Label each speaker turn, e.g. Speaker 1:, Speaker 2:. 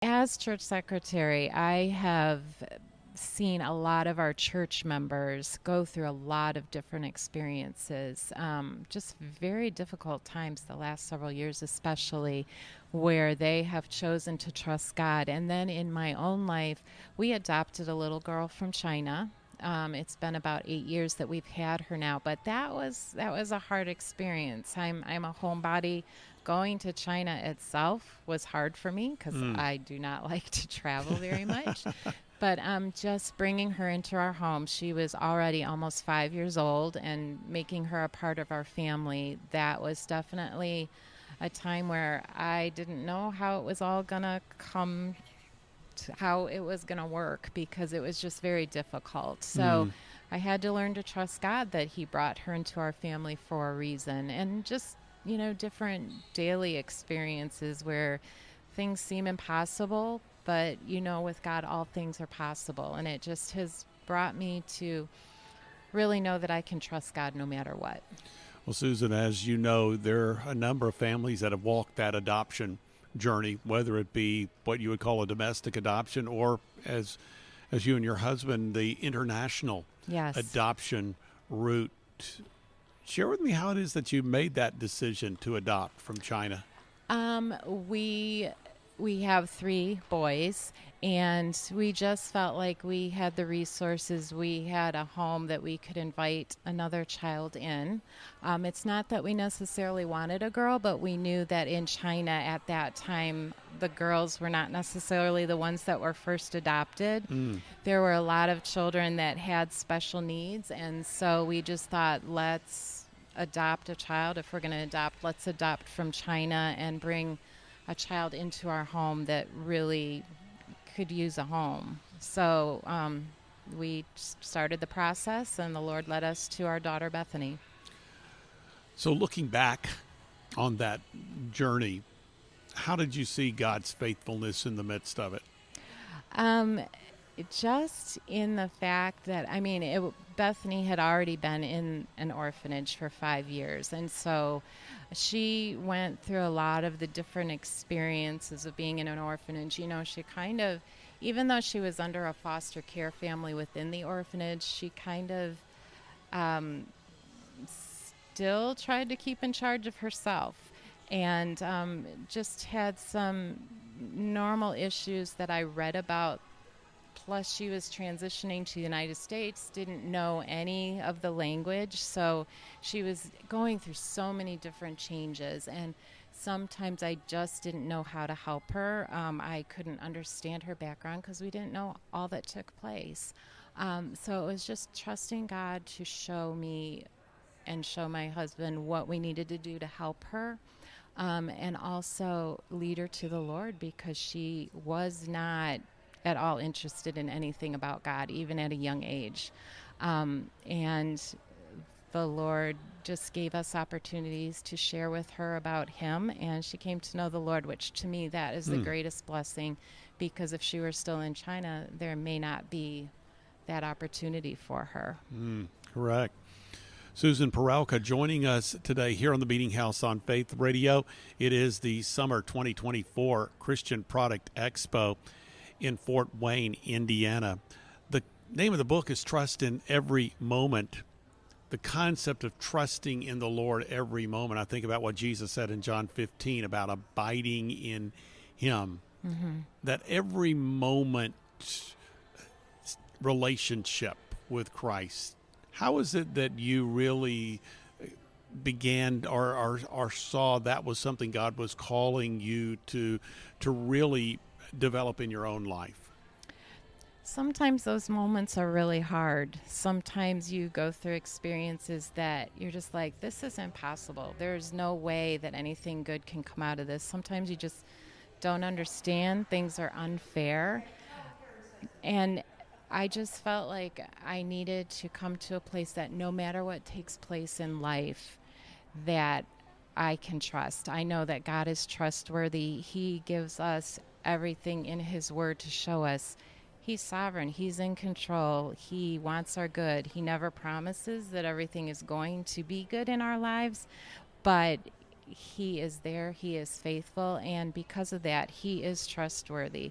Speaker 1: As church secretary, I have seen a lot of our church members go through a lot of different experiences, just very difficult times the last several years, especially where they have chosen to trust God. And then in my own life, we adopted a little girl from China. It's been about 8 years that we've had her now, but that was a hard experience. I'm a homebody. Going to China itself was hard for me because
Speaker 2: Mm.
Speaker 1: I do not like to travel very much. But just bringing her into our home, she was already almost 5 years old, and making her a part of our family, that was definitely a time where I didn't know how it was all going to come, to how it was going to work, because it was just very difficult. So
Speaker 2: Mm.
Speaker 1: I had to learn to trust God that He brought her into our family for a reason, and just, different daily experiences where things seem impossible, but with God, all things are possible. And it just has brought me to really know that I can trust God no matter what.
Speaker 2: Well, Susan, as you know, there are a number of families that have walked that adoption journey, whether it be what you would call a domestic adoption or as you and your husband, the international
Speaker 1: Yes.
Speaker 2: adoption route. Share with me how it is that you made that decision to adopt from China.
Speaker 1: Um, we we have 3 boys, and we just felt like we had the resources. We had a home that we could invite another child in. It's not that we necessarily wanted a girl, but we knew that in China at that time, the girls were not necessarily the ones that were first adopted.
Speaker 2: Mm.
Speaker 1: There were a lot of children that had special needs, and so we just thought, let's adopt a child. If we're going to adopt, let's adopt from China and bring a child into our home that really could use a home. So we started the process, and the Lord led us to our daughter Bethany.
Speaker 2: So, looking back on that journey, how did you see God's faithfulness in the midst of it?
Speaker 1: Um, just in the fact that, I mean, Bethany had already been in an orphanage for 5 years, and so she went through a lot of the different experiences of being in an orphanage. She kind of, even though she was under a foster care family within the orphanage, she kind of um, still tried to keep in charge of herself, and just had some normal issues that I read about. Plus, she was transitioning to the United States, didn't know any of the language, so she was going through so many different changes. And sometimes I just didn't know how to help her. I couldn't understand her background because we didn't know all that took place. So it was just trusting God to show me and show my husband what we needed to do to help her. And also lead her to the Lord, because she was not at all interested in anything about God, even at a young age. And the Lord just gave us opportunities to share with her about Him, and she came to know the Lord, which to me, that is the
Speaker 2: Mm.
Speaker 1: greatest blessing, because if she were still in China, there may not be that opportunity for her.
Speaker 2: Mm. Correct. Susan Perelka joining us today here on the Meeting House on Faith Radio. It is the summer 2024 Christian Product Expo in Fort Wayne, Indiana. The name of the book is Trust in Every Moment. The concept of trusting in the Lord every moment. I think about what Jesus said in John 15 about abiding in Him.
Speaker 1: Mm-hmm.
Speaker 2: That every moment relationship with Christ. How is it that you really began or saw that was something God was calling you to really develop in your own life?
Speaker 1: Sometimes those moments are really hard. Sometimes you go through experiences that you're just like, this is impossible. There's no way that anything good can come out of this. Sometimes you just don't understand. Things are unfair. And I just felt like I needed to come to a place that no matter what takes place in life, that I can trust. I know that God is trustworthy. He gives us everything in His Word to show us He's sovereign. He's in control. He wants our good. He never promises that everything is going to be good in our lives, but He is there. He is faithful. And because of that, He is trustworthy.